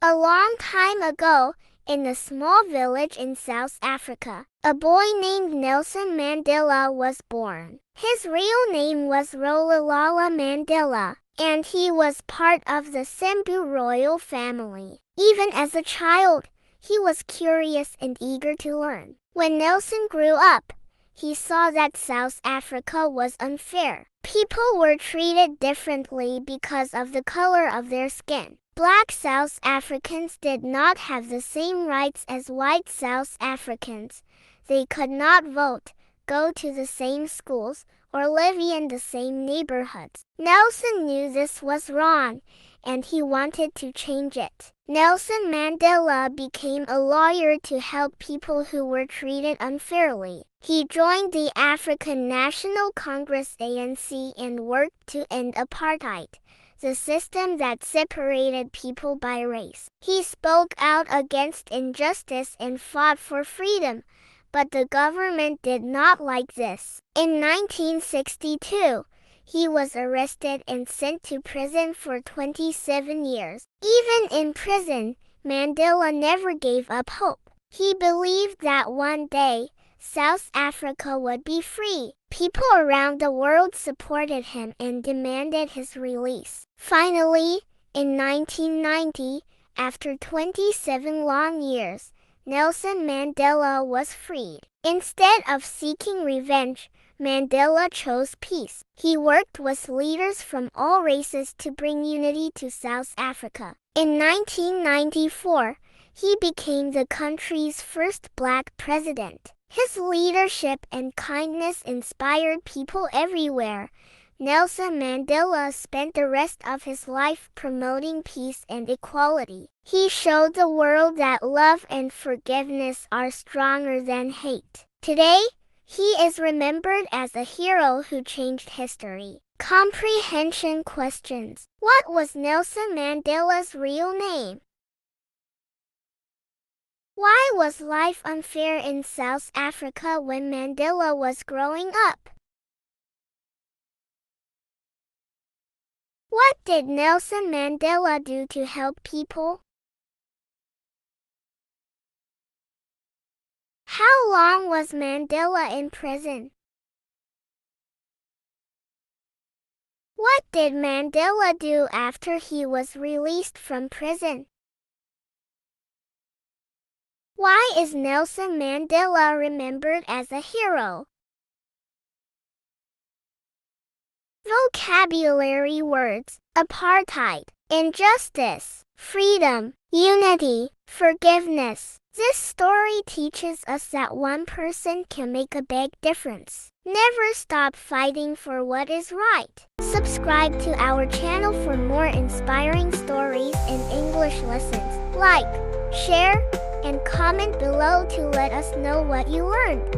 A long time ago, in a small village in South Africa, a boy named Nelson Mandela was born. His real name was Rolihlahla Mandela, and he was part of the Simbu royal family. Even as a child, he was curious and eager to learn. When Nelson grew up, he saw that South Africa was unfair. People were treated differently because of the color of their skin. Black South Africans did not have the same rights as white South Africans. They could not vote, go to the same schools, or live in the same neighborhoods. Nelson knew this was wrong, and he wanted to change it. Nelson Mandela became a lawyer to help people who were treated unfairly. He joined the African National Congress (ANC) and worked to end apartheid, the system that separated people by race. He spoke out against injustice and fought for freedom, but the government did not like this. In 1962, he was arrested and sent to prison for 27 years. Even in prison, Mandela never gave up hope. He believed that one day, South Africa would be free. People around the world supported him and demanded his release. Finally, in 1990, after 27 long years, Nelson Mandela was freed. Instead of seeking revenge, Mandela chose peace. He worked with leaders from all races to bring unity to South Africa. In 1994, he became the country's first black president. His leadership and kindness inspired people everywhere. Nelson Mandela spent the rest of his life promoting peace and equality. He showed the world that love and forgiveness are stronger than hate. Today, he is remembered as a hero who changed history. Comprehension questions. What was Nelson Mandela's real name? Why was life unfair in South Africa when Mandela was growing up? What did Nelson Mandela do to help people? How long was Mandela in prison? What did Mandela do after he was released from prison? Why is Nelson Mandela remembered as a hero? Vocabulary words: apartheid, injustice, freedom, unity, forgiveness. This story teaches us that one person can make a big difference. Never stop fighting for what is right. Subscribe to our channel for more inspiring stories and English lessons. Like, share, and comment below to let us know what you learned.